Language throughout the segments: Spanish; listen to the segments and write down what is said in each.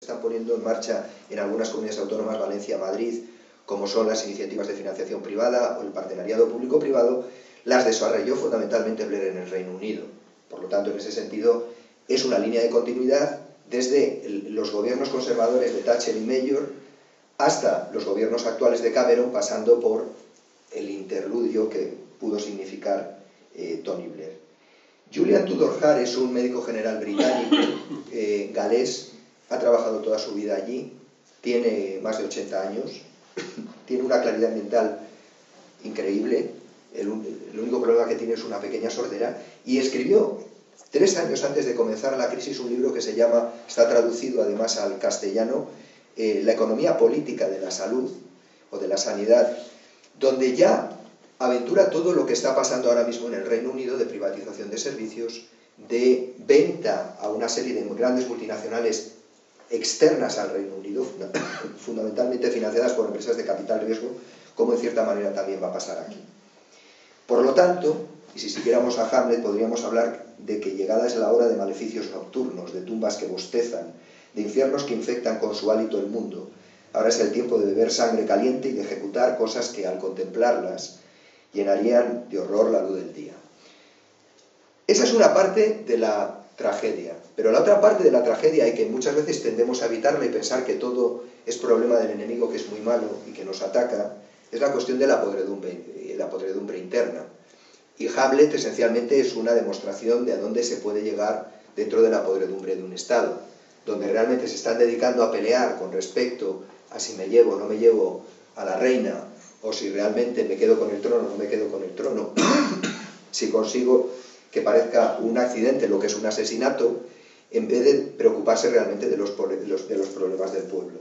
están poniendo en marcha en algunas comunidades autónomas, Valencia, Madrid, como son las iniciativas de financiación privada o el partenariado público-privado, las desarrolló fundamentalmente Blair en el Reino Unido. Por lo tanto, en ese sentido, es una línea de continuidad desde los gobiernos conservadores de Thatcher y Major hasta los gobiernos actuales de Cameron, pasando por el interludio que pudo significar Tony Blair. Julian Tudor Hart es un médico general británico, galés, ha trabajado toda su vida allí, tiene más de 80 años, tiene una claridad mental increíble, el único problema que tiene es una pequeña sordera, y escribió 3 años antes de comenzar la crisis un libro que se llama, está traducido además al castellano, La economía política de la salud o de la sanidad, donde ya aventura todo lo que está pasando ahora mismo en el Reino Unido de privatización de servicios, de venta a una serie de grandes multinacionales externas al Reino Unido, fundamentalmente financiadas por empresas de capital riesgo, como en cierta manera también va a pasar aquí. Por lo tanto, y si siguiéramos a Hamlet, podríamos hablar de que llegada es la hora de maleficios nocturnos, de tumbas que bostezan, de infiernos que infectan con su hálito el mundo. Ahora es el tiempo de beber sangre caliente y de ejecutar cosas que, al contemplarlas, llenarían de horror la luz del día. Esa es una parte de la tragedia, pero la otra parte de la tragedia, y que muchas veces tendemos a evitarla y pensar que todo es problema del enemigo, que es muy malo y que nos ataca, es la cuestión de la podredumbre interna. Y Hamlet esencialmente es una demostración de a dónde se puede llegar dentro de la podredumbre de un Estado, donde realmente se están dedicando a pelear con respecto a si me llevo o no me llevo a la reina, o si realmente me quedo con el trono o no me quedo con el trono, si consigo que parezca un accidente lo que es un asesinato, en vez de preocuparse realmente de los problemas del pueblo.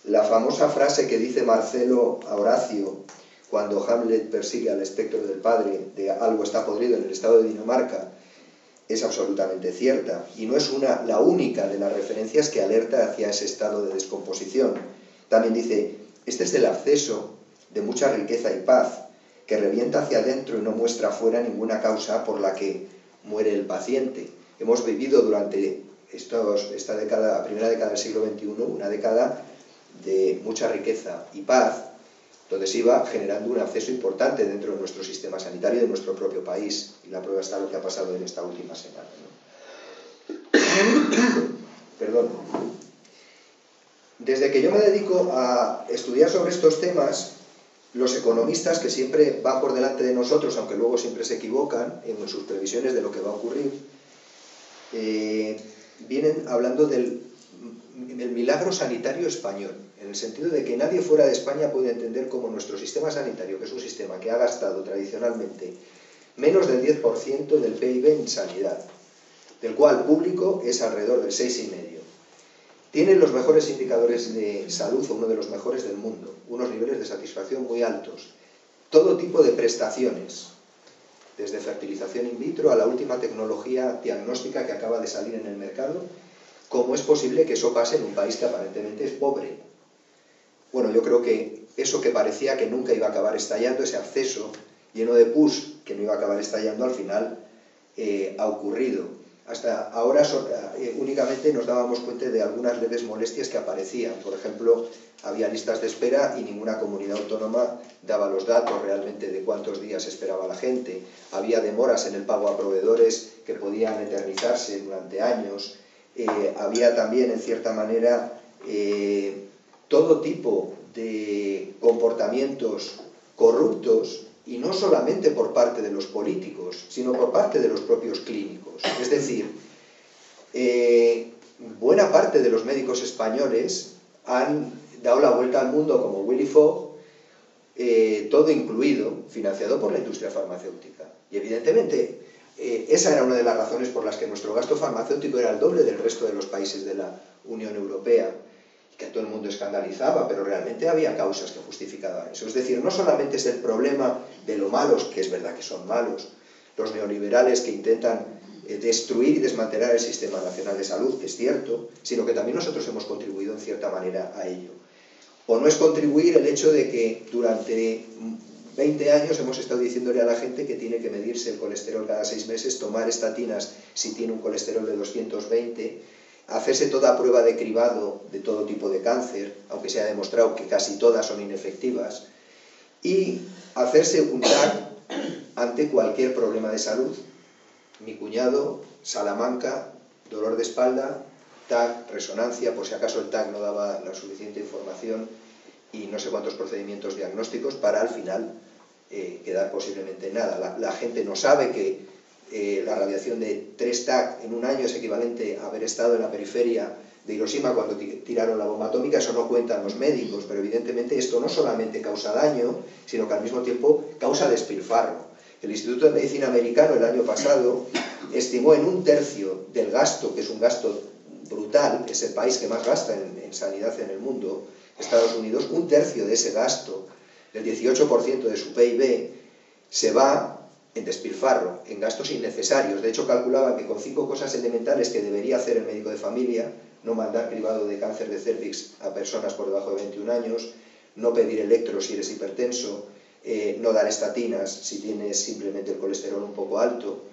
La famosa frase que dice Marcelo a Horacio cuando Hamlet persigue al espectro del padre de algo está podrido en el estado de Dinamarca es absolutamente cierta, y no es la única de las referencias que alerta hacia ese estado de descomposición. También dice, este es el absceso de mucha riqueza y paz, que revienta hacia adentro y no muestra afuera ninguna causa por la que muere el paciente. Hemos vivido durante esta década, primera década del siglo XXI, una década de mucha riqueza y paz, donde se iba generando un acceso importante dentro de nuestro sistema sanitario y de nuestro propio país. Y la prueba está lo que ha pasado en esta última semana, ¿no? Perdón. Desde que yo me dedico a estudiar sobre estos temas, los economistas, que siempre van por delante de nosotros, aunque luego siempre se equivocan en sus previsiones de lo que va a ocurrir, vienen hablando del milagro sanitario español, en el sentido de que nadie fuera de España puede entender cómo nuestro sistema sanitario, que es un sistema que ha gastado tradicionalmente menos del 10% del PIB en sanidad, del cual público es alrededor del 6,5%. Tiene los mejores indicadores de salud, o uno de los mejores del mundo, unos niveles de satisfacción muy altos, todo tipo de prestaciones, desde fertilización in vitro a la última tecnología diagnóstica que acaba de salir en el mercado. ¿Cómo es posible que eso pase en un país que aparentemente es pobre? Bueno, yo creo que eso que parecía que nunca iba a acabar estallando, ese acceso lleno de pus que no iba a acabar estallando, al final ha ocurrido. Hasta ahora únicamente nos dábamos cuenta de algunas leves molestias que aparecían. Por ejemplo, había listas de espera y ninguna comunidad autónoma daba los datos realmente de cuántos días esperaba la gente. Había demoras en el pago a proveedores que podían eternizarse durante años. Había también, en cierta manera, todo tipo de comportamientos corruptos, y no solamente por parte de los políticos, sino por parte de los propios clínicos. Es decir, buena parte de los médicos españoles han dado la vuelta al mundo como Willy Fogg, todo incluido, financiado por la industria farmacéutica. Y evidentemente, esa era una de las razones por las que nuestro gasto farmacéutico era el doble del resto de los países de la Unión Europea, que a todo el mundo escandalizaba, pero realmente había causas que justificaban eso. Es decir, no solamente es el problema de lo malos, que es verdad que son malos, los neoliberales que intentan destruir y desmantelar el Sistema Nacional de Salud, que es cierto, sino que también nosotros hemos contribuido en cierta manera a ello. O no es contribuir el hecho de que durante 20 años hemos estado diciéndole a la gente que tiene que medirse el colesterol cada 6 meses, tomar estatinas si tiene un colesterol de 220, hacerse toda prueba de cribado de todo tipo de cáncer, aunque se ha demostrado que casi todas son inefectivas, y hacerse un TAC ante cualquier problema de salud. Mi cuñado, Salamanca, dolor de espalda, TAC, resonancia, por si acaso el TAC no daba la suficiente información, y no sé cuántos procedimientos diagnósticos para al final quedar posiblemente en nada. La gente no sabe que la radiación de 3 TAC en un año es equivalente a haber estado en la periferia de Hiroshima cuando tiraron la bomba atómica. Eso no cuentan los médicos, pero evidentemente esto no solamente causa daño, sino que al mismo tiempo causa despilfarro. El Instituto de Medicina americano el año pasado estimó en 1/3 del gasto, que es un gasto brutal, es el país que más gasta en sanidad en el mundo, Estados Unidos, 1/3 de ese gasto, el 18% de su PIB, se va en despilfarro, en gastos innecesarios. De hecho, calculaban que con 5 cosas elementales que debería hacer el médico de familia: no mandar cribado de cáncer de cérvix a personas por debajo de 21 años, no pedir electros si eres hipertenso, no dar estatinas si tienes simplemente el colesterol un poco alto,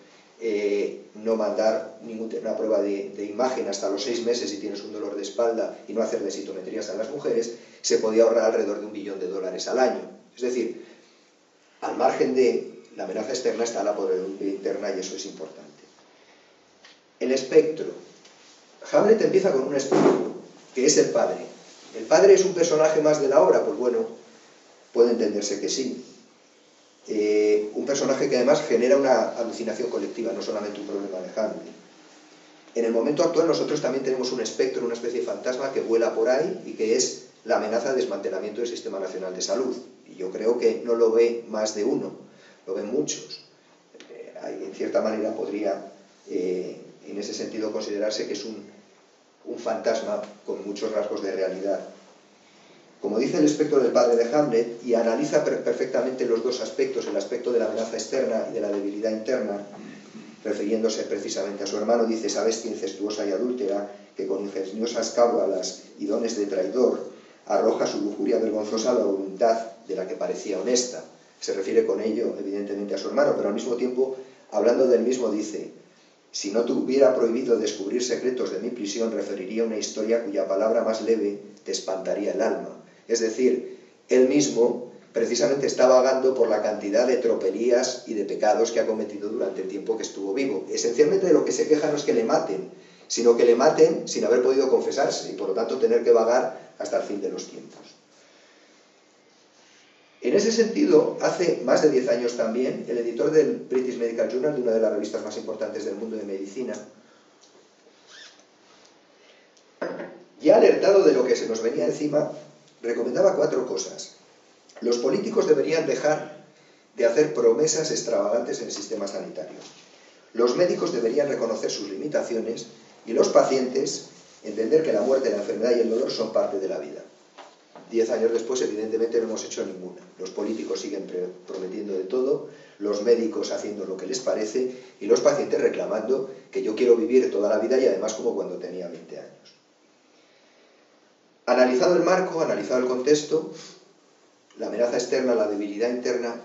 no mandar ninguna prueba de imagen hasta los 6 meses si tienes un dolor de espalda, y no hacer densitometrías a las mujeres, se podía ahorrar alrededor de $1 billón al año. Es decir, al margen de la amenaza externa está la podredumbre interna, y eso es importante. El espectro. Hamlet empieza con un espectro, que es el padre. ¿El padre es un personaje más de la obra? Pues bueno, puede entenderse que sí. Un personaje que además genera una alucinación colectiva, no solamente un problema de Hamlet. En el momento actual nosotros también tenemos un espectro, una especie de fantasma que vuela por ahí, y que es la amenaza de desmantelamiento del Sistema Nacional de Salud. Y yo creo que no lo ve más de uno, lo ven muchos. En cierta manera podría, en ese sentido, considerarse que es un fantasma con muchos rasgos de realidad. Como dice el espectro del padre de Hamlet, y analiza perfectamente los dos aspectos, el aspecto de la amenaza externa y de la debilidad interna, refiriéndose precisamente a su hermano, dice: esa bestia incestuosa y adúltera, que con ingeniosas cábalas y dones de traidor arroja su lujuria vergonzosa a la voluntad de la que parecía honesta. Se refiere con ello evidentemente a su hermano, pero al mismo tiempo, hablando del mismo, dice: si no te hubiera prohibido descubrir secretos de mi prisión, referiría una historia cuya palabra más leve te espantaría el alma. Es decir, él mismo precisamente está vagando por la cantidad de tropelías y de pecados que ha cometido durante el tiempo que estuvo vivo. Esencialmente de lo que se queja no es que le maten, sino que le maten sin haber podido confesarse, y por lo tanto tener que vagar hasta el fin de los tiempos. En ese sentido, hace más de 10 años también, el editor del British Medical Journal, de una de las revistas más importantes del mundo de medicina, ya alertado de lo que se nos venía encima, recomendaba 4 cosas. Los políticos deberían dejar de hacer promesas extravagantes en el sistema sanitario. Los médicos deberían reconocer sus limitaciones, y los pacientes entender que la muerte, la enfermedad y el dolor son parte de la vida. 10 años después, evidentemente, no hemos hecho ninguna. Los políticos siguen prometiendo de todo, los médicos haciendo lo que les parece, y los pacientes reclamando que yo quiero vivir toda la vida, y además como cuando tenía 20 años. Analizado el marco, analizado el contexto, la amenaza externa, la debilidad interna,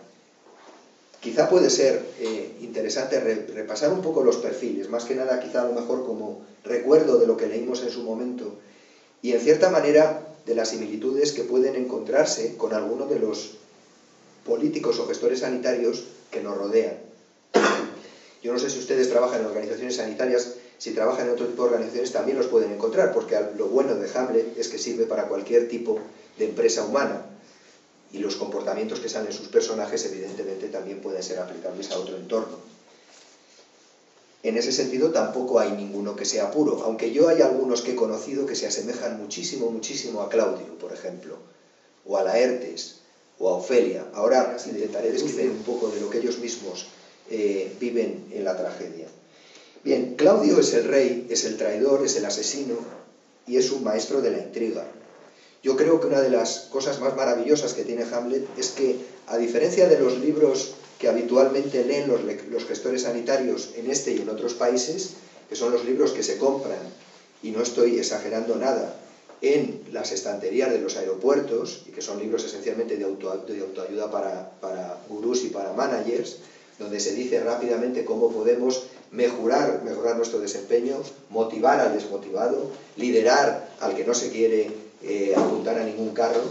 quizá puede ser interesante repasar un poco los perfiles, más que nada quizá a lo mejor como recuerdo de lo que leímos en su momento, y en cierta manera de las similitudes que pueden encontrarse con algunos de los políticos o gestores sanitarios que nos rodean. Yo no sé si ustedes trabajan en organizaciones sanitarias, si trabajan en otro tipo de organizaciones también los pueden encontrar, porque lo bueno de Hamlet es que sirve para cualquier tipo de empresa humana, y los comportamientos que salen en sus personajes evidentemente también pueden ser aplicables a otro entorno. En ese sentido tampoco hay ninguno que sea puro, aunque yo hay algunos que he conocido que se asemejan muchísimo, muchísimo a Claudio, por ejemplo, o a Laertes, o a Ofelia. Ahora intentaré describir un poco de lo que ellos mismos viven en la tragedia. Bien, Claudio es el rey, es el traidor, es el asesino, y es un maestro de la intriga. Yo creo que una de las cosas más maravillosas que tiene Hamlet es que, a diferencia de los libros que habitualmente leen los gestores sanitarios en este y en otros países, que son los libros que se compran, y no estoy exagerando nada, en las estanterías de los aeropuertos, y que son libros esencialmente de autoayuda para gurús y para managers, donde se dice rápidamente cómo podemos mejorar nuestro desempeño, motivar al desmotivado, liderar al que no se quiere apuntar a ningún carro.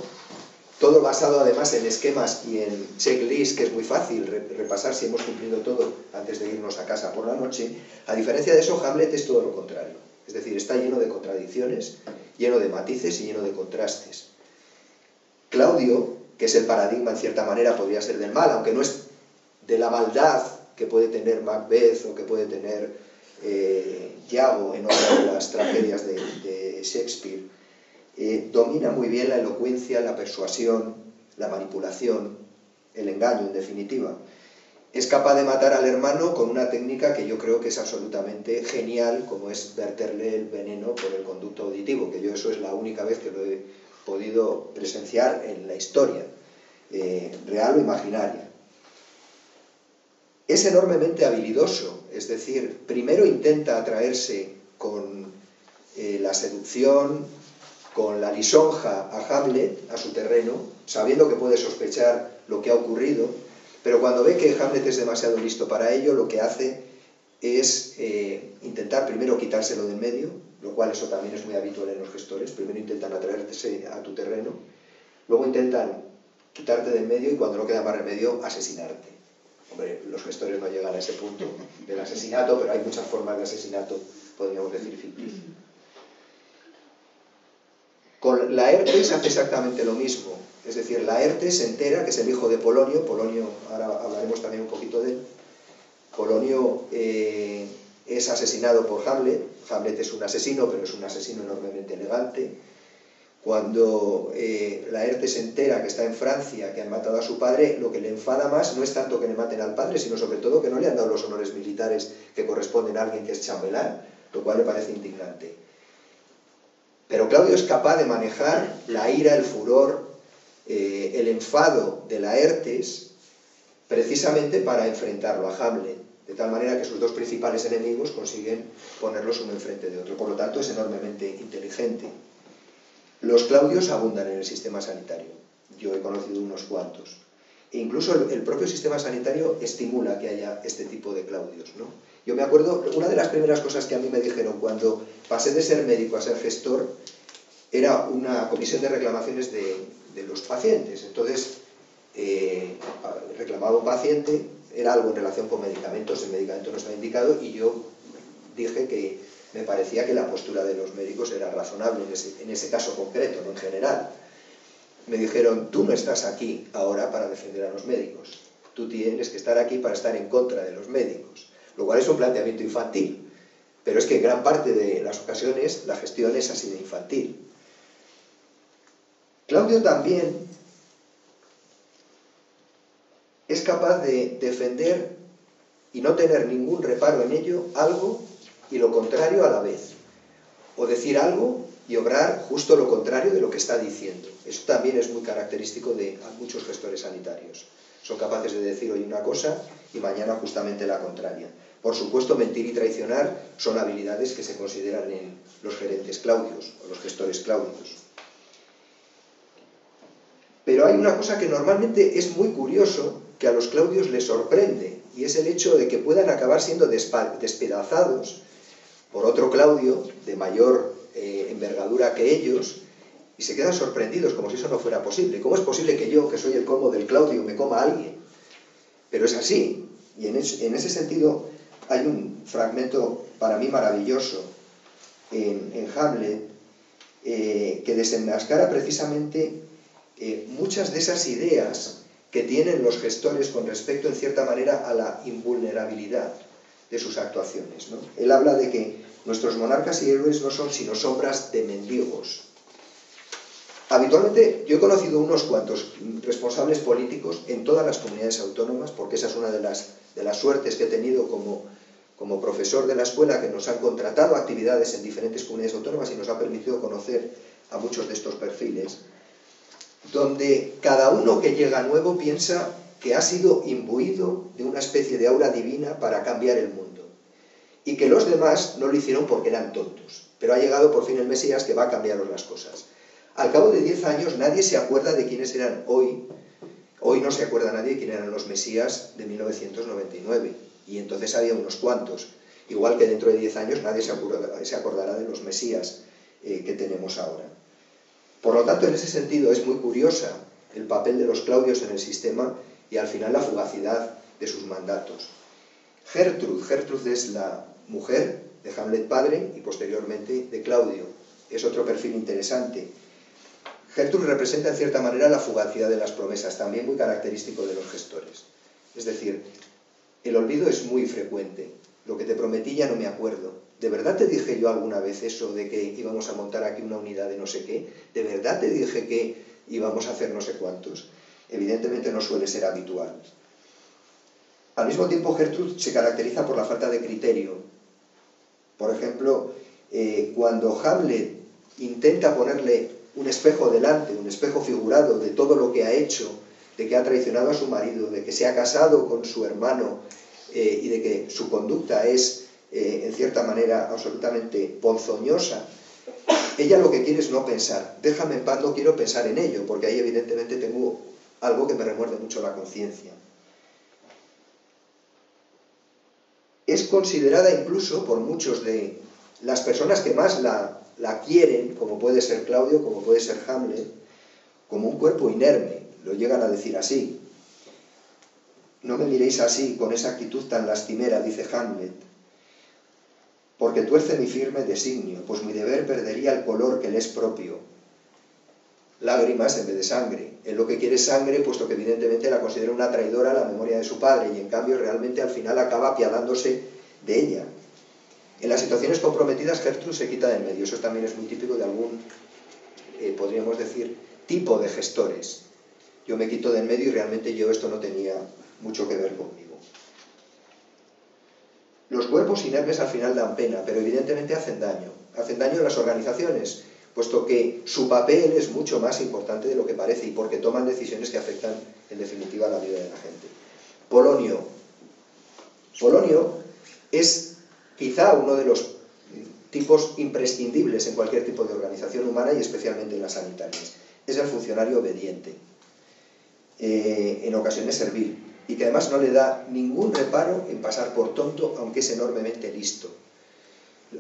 Todo basado además en esquemas y en checklists, que es muy fácil repasar si hemos cumplido todo antes de irnos a casa por la noche. A diferencia de eso, Hamlet es todo lo contrario. Es decir, está lleno de contradicciones, lleno de matices y lleno de contrastes. Claudio, que es el paradigma en cierta manera, podría ser del mal, aunque no es de la maldad que puede tener Macbeth o que puede tener Iago en otra de las tragedias de Shakespeare, domina muy bien la elocuencia, la persuasión, la manipulación, el engaño, en definitiva. Es capaz de matar al hermano con una técnica que yo creo que es absolutamente genial, como es verterle el veneno por el conducto auditivo, que yo eso es la única vez que lo he podido presenciar en la historia, real o imaginaria. Es enormemente habilidoso, es decir, primero intenta atraerse con la seducción, con la lisonja a Hamlet, a su terreno, sabiendo que puede sospechar lo que ha ocurrido, pero cuando ve que Hamlet es demasiado listo para ello, lo que hace es intentar primero quitárselo de en medio, lo cual eso también es muy habitual en los gestores. Primero intentan atraerse a tu terreno, luego intentan quitarte de en medio y cuando no queda más remedio, asesinarte. Hombre, los gestores no llegan a ese punto del asesinato, pero hay muchas formas de asesinato, podríamos decir, ficticio. Con Laertes hace exactamente lo mismo. Es decir, Laertes se entera que es el hijo de Polonio. Polonio, ahora hablaremos también un poquito de él. Polonio es asesinado por Hamlet. Hamlet es un asesino, pero es un asesino enormemente elegante. Cuando Laertes se entera que está en Francia, que han matado a su padre, lo que le enfada más no es tanto que le maten al padre, sino sobre todo que no le han dado los honores militares que corresponden a alguien que es chambelán, lo cual le parece indignante. Pero Claudio es capaz de manejar la ira, el furor, el enfado de Laertes, precisamente para enfrentarlo a Hamlet, de tal manera que sus dos principales enemigos consiguen ponerlos uno enfrente de otro. Por lo tanto, es enormemente inteligente. Los Claudios abundan en el sistema sanitario. Yo he conocido unos cuantos. E incluso el propio sistema sanitario estimula que haya este tipo de Claudios, ¿no? Yo me acuerdo, una de las primeras cosas que a mí me dijeron cuando pasé de ser médico a ser gestor era una comisión de reclamaciones de los pacientes. Entonces, reclamaba un paciente, era algo en relación con medicamentos, el medicamento no estaba indicado y yo dije que me parecía que la postura de los médicos era razonable en ese caso concreto, no en general. Me dijeron, tú no estás aquí ahora para defender a los médicos, tú tienes que estar aquí para estar en contra de los médicos, lo cual es un planteamiento infantil, pero es que en gran parte de las ocasiones la gestión es así de infantil. Claudio también es capaz de defender y no tener ningún reparo en ello algo y lo contrario a la vez, o decir algo y obrar justo lo contrario de lo que está diciendo. Eso también es muy característico de muchos gestores sanitarios. Son capaces de decir hoy una cosa y mañana justamente la contraria. Por supuesto, mentir y traicionar son habilidades que se consideran en los gerentes Claudios o los gestores Claudios. Pero hay una cosa que normalmente es muy curioso, que a los Claudios les sorprende, y es el hecho de que puedan acabar siendo despedazados por otro Claudio de mayor envergadura que ellos, y se quedan sorprendidos como si eso no fuera posible. ¿Cómo es posible que yo, que soy el colmo del Claudio, me coma a alguien? Pero es así, y en ese sentido hay un fragmento para mí maravilloso en Hamlet que desenmascara precisamente muchas de esas ideas que tienen los gestores con respecto, en cierta manera, a la invulnerabilidad de sus actuaciones, ¿no? Él habla de que nuestros monarcas y héroes no son sino sombras de mendigos. Habitualmente, yo he conocido unos cuantos responsables políticos en todas las comunidades autónomas, porque esa es una de las suertes que he tenido como profesor de la escuela, que nos han contratado actividades en diferentes comunidades autónomas y nos ha permitido conocer a muchos de estos perfiles, donde cada uno que llega nuevo piensa que ha sido imbuido de una especie de aura divina para cambiar el mundo, y que los demás no lo hicieron porque eran tontos, pero ha llegado por fin el Mesías que va a cambiaros las cosas. Al cabo de 10 años nadie se acuerda de quiénes eran hoy no se acuerda nadie de quiénes eran los Mesías de 1999, y entonces había unos cuantos. Igual que dentro de 10 años nadie se acordará de los mesías que tenemos ahora. Por lo tanto, en ese sentido es muy curiosa el papel de los Claudios en el sistema y al final la fugacidad de sus mandatos. Gertrud es la mujer de Hamlet padre y posteriormente de Claudio. Es otro perfil interesante. Gertrud representa en cierta manera la fugacidad de las promesas, también muy característico de los gestores. Es decir, el olvido es muy frecuente. Lo que te prometí ya no me acuerdo. ¿De verdad te dije yo alguna vez eso de que íbamos a montar aquí una unidad de no sé qué? ¿De verdad te dije que íbamos a hacer no sé cuántos? Evidentemente no suele ser habitual. Al mismo tiempo, Gertrud se caracteriza por la falta de criterio. Por ejemplo, cuando Hamlet intenta ponerle un espejo delante, un espejo figurado de todo lo que ha hecho, de que ha traicionado a su marido, de que se ha casado con su hermano y de que su conducta es, en cierta manera, absolutamente ponzoñosa, ella lo que quiere es no pensar. Déjame en paz, no quiero pensar en ello, porque ahí evidentemente tengo algo que me remuerde mucho la conciencia. Es considerada incluso por muchos de las personas que más la quieren, como puede ser Claudio, como puede ser Hamlet, como un cuerpo inerme, lo llegan a decir así. No me miréis así, con esa actitud tan lastimera, dice Hamlet, porque tuerce mi firme designio, pues mi deber perdería el color que le es propio. Lágrimas en vez de sangre. Él lo que quiere es sangre, puesto que evidentemente la considera una traidora a la memoria de su padre, y en cambio realmente al final acaba apiadándose de ella. En las situaciones comprometidas, Gertrud se quita del medio. Eso también es muy típico de algún, podríamos decir, tipo de gestores. Yo me quito del medio y realmente esto no tenía mucho que ver conmigo. Los cuerpos inermes al final dan pena, pero evidentemente hacen daño. Hacen daño a las organizaciones, puesto que su papel es mucho más importante de lo que parece y porque toman decisiones que afectan en definitiva la vida de la gente. Polonio. Polonio es quizá uno de los tipos imprescindibles en cualquier tipo de organización humana y especialmente en las sanitarias. Es el funcionario obediente, en ocasiones servil, y que además no le da ningún reparo en pasar por tonto, aunque es enormemente listo.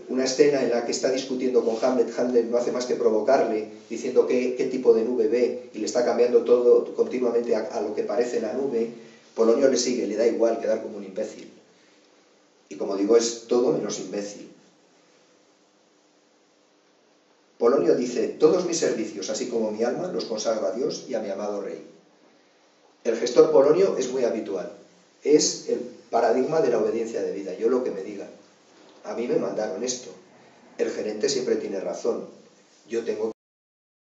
Una escena en la que está discutiendo con Hamlet, Hamlet no hace más que provocarle, diciendo qué tipo de nube ve, y le está cambiando todo continuamente a lo que parece la nube. Polonio le sigue, le da igual quedar como un imbécil. Y como digo, es todo menos imbécil. Polonio dice: todos mis servicios, así como mi alma, los consagro a Dios y a mi amado rey. El gestor Polonio es muy habitual. Es el paradigma de la obediencia debida. Yo lo que me digan. A mí me mandaron esto. El gerente siempre tiene razón. Yo tengo